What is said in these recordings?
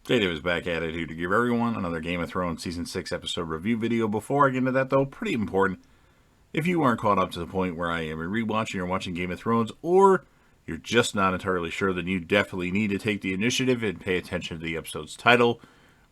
JD was back at it here to give everyone another Game of Thrones Season 6 episode review video. Before I get into that, though, pretty important. If you aren't caught up to the point where I am rewatching or watching Game of Thrones, or you're just not entirely sure, then you definitely need to take the initiative and pay attention to the episode's title,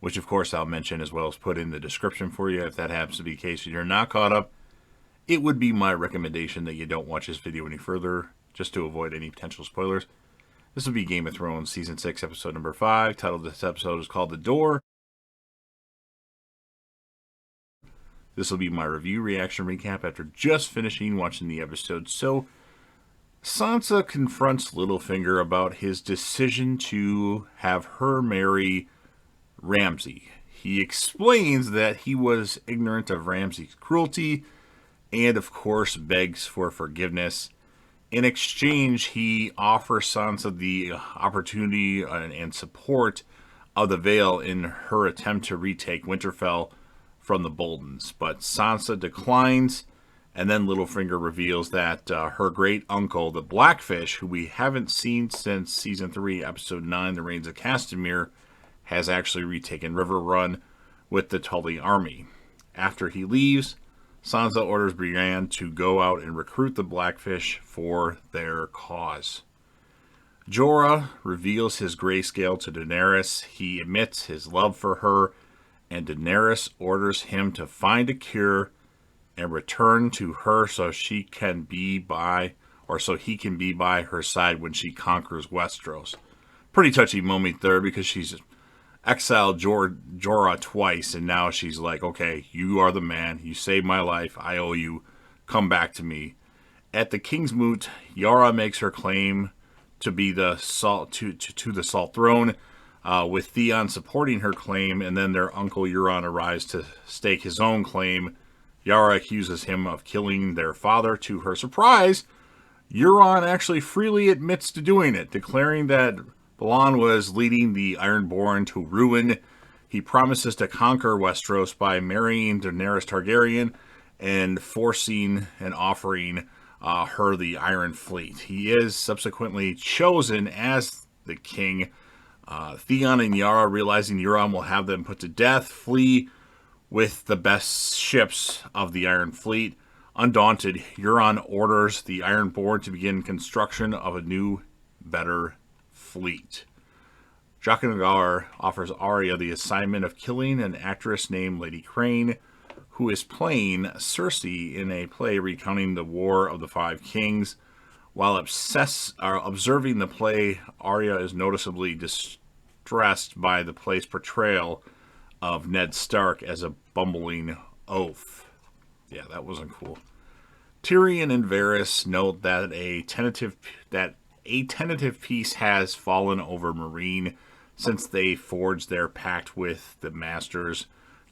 which of course I'll mention as well as put in the description for you if that happens to be the case and you're not caught up. It would be my recommendation that you don't watch this video any further, just to avoid any potential spoilers. This will be Game of Thrones Season 6, Episode number 5. Title of this episode is called The Door. This will be my review reaction recap after just finishing watching the episode. So, Sansa confronts Littlefinger about his decision to have her marry Ramsay. He explains that he was ignorant of Ramsay's cruelty and, of course, begs for forgiveness. In exchange, he offers Sansa the opportunity and support of the Vale in her attempt to retake Winterfell from the Boltons. But Sansa declines, and then Littlefinger reveals that her great uncle, the Blackfish, who we haven't seen since Season 3, Episode 9, The Reigns of Castamere, has actually retaken Riverrun with the Tully army. After he leaves, Sansa orders Brienne to go out and recruit the Blackfish for their cause. Jorah reveals his grayscale to Daenerys. He admits his love for her, and Daenerys orders him to find a cure and return to her so he can be by her side when she conquers Westeros. Pretty touchy moment there because she's exiled Jorah twice, and now she's like, okay, you are the man. You saved my life. I owe you. Come back to me. At the King's Moot, Yara makes her claim to be the salt to the Salt Throne, with Theon supporting her claim, and then their uncle Euron arrives to stake his own claim. Yara accuses him of killing their father. To her surprise, Euron actually freely admits to doing it, declaring that Balon was leading the Ironborn to ruin. He promises to conquer Westeros by marrying Daenerys Targaryen and forcing and offering her the Iron Fleet. He is subsequently chosen as the king. Theon and Yara, realizing Euron will have them put to death, flee with the best ships of the Iron Fleet. Undaunted, Euron orders the Ironborn to begin construction of a new, better fleet. Jaqen H'ghar offers Arya the assignment of killing an actress named Lady Crane, who is playing Cersei in a play recounting the War of the Five Kings. While observing the play, Arya is noticeably distressed by the play's portrayal of Ned Stark as a bumbling oaf. Yeah, that wasn't cool. Tyrion and Varys note that a tentative peace has fallen over Meereen since they forged their pact with the Masters.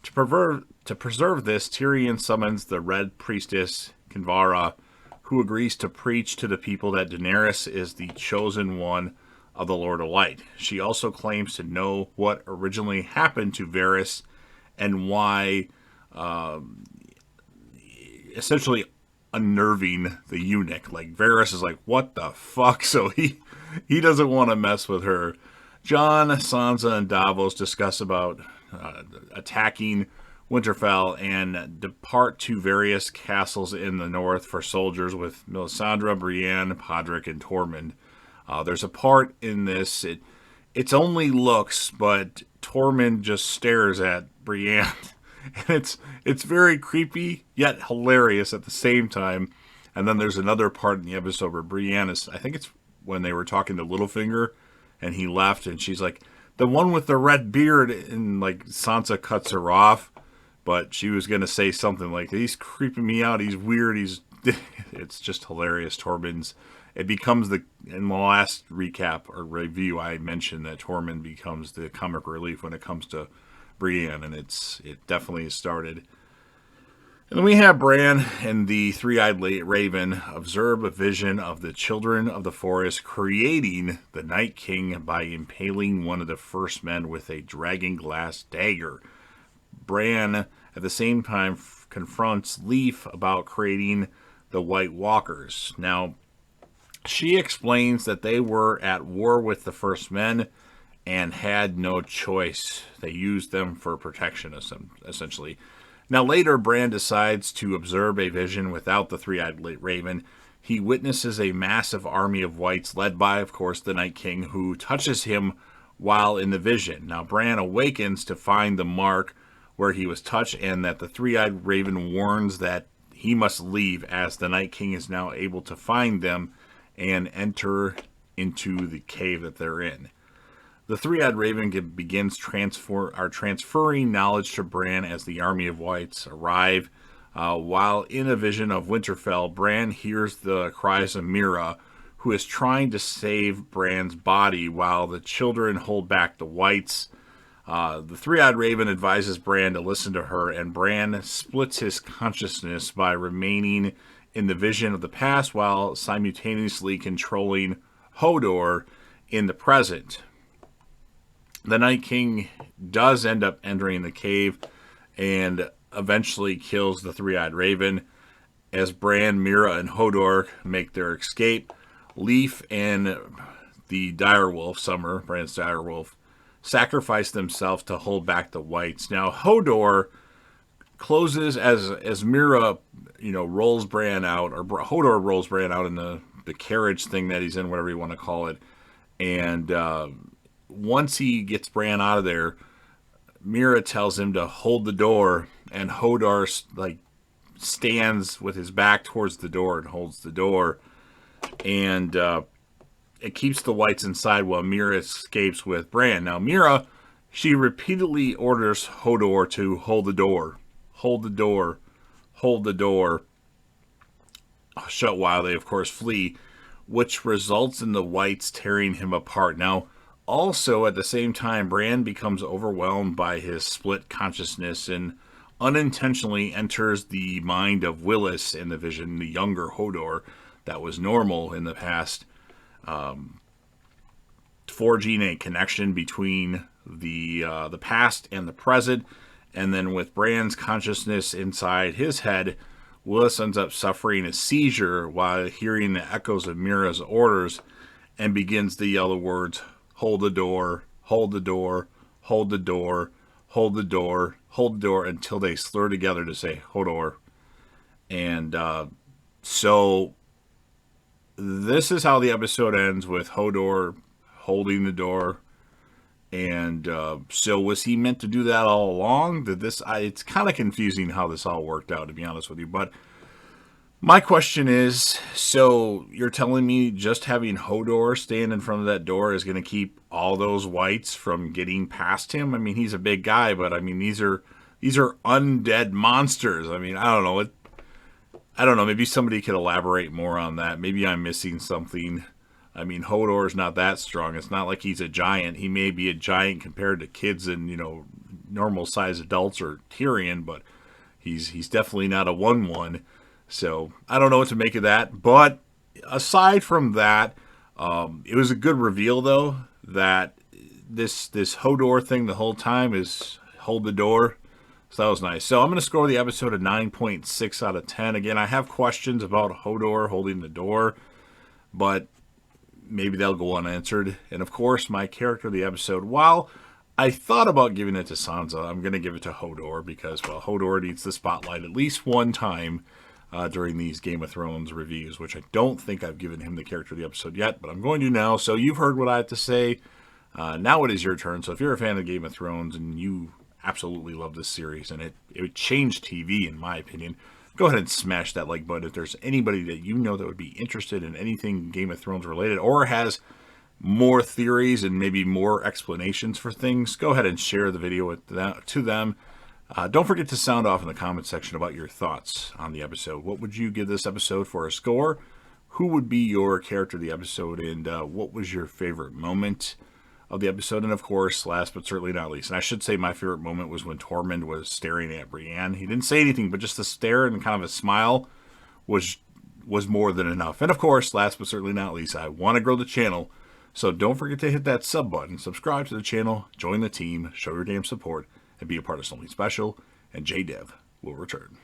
To preserve this, Tyrion summons the Red Priestess Kinvara, who agrees to preach to the people that Daenerys is the chosen one of the Lord of Light. She also claims to know what originally happened to Varys and why, essentially unnerving the eunuch. Like, Varys is like, what the fuck? So he doesn't want to mess with her. Jon, Sansa, and Davos discuss about attacking Winterfell and depart to various castles in the north for soldiers with Melisandre, Brienne, Podrick, and Tormund. There's a part in this, it's only looks, but Tormund just stares at Brienne. And it's very creepy, yet hilarious at the same time. And then there's another part in the episode where Brienne is, I think it's when they were talking to Littlefinger, and he left, and she's like, the one with the red beard, and like Sansa cuts her off, but she was going to say something like, he's creeping me out, he's weird, it's just hilarious. It becomes in the last recap or review, I mentioned that Tormund becomes the comic relief when it comes to Brienne, and it definitely started. And then we have Bran and the three-eyed raven observe a vision of the children of the forest creating the Night King by impaling one of the first men with a dragon glass dagger. Bran, at the same time, confronts Leaf about creating the White Walkers. Now, she explains that they were at war with the First Men and had no choice. They used them for protection, essentially. Now, later, Bran decides to observe a vision without the three-eyed raven. He witnesses a massive army of whites, led by, of course, the Night King, who touches him while in the vision. Now, Bran awakens to find the mark where he was touched, and that the three-eyed raven warns that he must leave, as the Night King is now able to find them and enter into the cave that they're in. The three-eyed raven begins transferring knowledge to Bran as the army of whites arrive. While in a vision of Winterfell, Bran hears the cries of Meera, who is trying to save Bran's body while the children hold back the whites. The three-eyed raven advises Bran to listen to her, and Bran splits his consciousness by remaining in the vision of the past while simultaneously controlling Hodor in the present. The Night King does end up entering the cave and eventually kills the three-eyed raven. As Bran, Meera, and Hodor make their escape, Leaf and the direwolf, Summer, Bran's direwolf, sacrifice themselves to hold back the whites. Now, Hodor closes as Meera, rolls Bran out, or Hodor rolls Bran out in the carriage thing that he's in, whatever you want to call it. And once he gets Bran out of there, Meera tells him to hold the door, and Hodor stands with his back towards the door and holds the door, and it keeps the whites inside while Meera escapes with Bran. Now, Meera, she repeatedly orders Hodor to hold the door, hold the door, hold the door, shut while they, of course, flee, which results in the whites tearing him apart. Now, also, at the same time, Bran becomes overwhelmed by his split consciousness and unintentionally enters the mind of Willis in the vision, the younger Hodor that was normal in the past, forging a connection between the past and the present. And then with Bran's consciousness inside his head, Willis ends up suffering a seizure while hearing the echoes of Meera's orders and begins to yell the words, "Hold the door, hold the door, hold the door, hold the door, hold the door," until they slur together to say Hodor. And so this is how the episode ends, with Hodor holding the door. And so was he meant to do that all along? It's kind of confusing how this all worked out, to be honest with you. But my question is, so you're telling me just having Hodor stand in front of that door is going to keep all those whites from getting past him? I mean, he's a big guy, but I mean, these are undead monsters. I mean, I don't know. Maybe somebody could elaborate more on that. Maybe I'm missing something. I mean, Hodor's not that strong. It's not like he's a giant. He may be a giant compared to kids and, normal size adults or Tyrion, but he's definitely not a 1/1. So I don't know what to make of that. But aside from that, it was a good reveal, though, that this Hodor thing the whole time is hold the door. So that was nice. So I'm going to score the episode a 9.6 out of 10. Again, I have questions about Hodor holding the door, but maybe they'll go unanswered. And of course, my character of the episode, while I thought about giving it to Sansa, I'm going to give it to Hodor because, well, Hodor needs the spotlight at least one time during these Game of Thrones reviews, which I don't think I've given him the character of the episode yet, but I'm going to now. So you've heard what I have to say. Now it is your turn. So if you're a fan of Game of Thrones and you absolutely love this series and it changed TV, in my opinion, go ahead and smash that like button. If there's anybody that you know that would be interested in anything Game of Thrones related or has more theories and maybe more explanations for things, go ahead and share the video to them. Don't forget to sound off in the comment section about your thoughts on the episode. What would you give this episode for a score? Who would be your character of the episode? And what was your favorite moment of the episode? And of course, last but certainly not least, and I should say my favorite moment was when Tormund was staring at Brienne. He didn't say anything, but just the stare and kind of a smile was more than enough. And of course, last but certainly not least, I want to grow the channel. So don't forget to hit that sub button, subscribe to the channel, join the team, show your damn support, and be a part of something special. And JDev will return.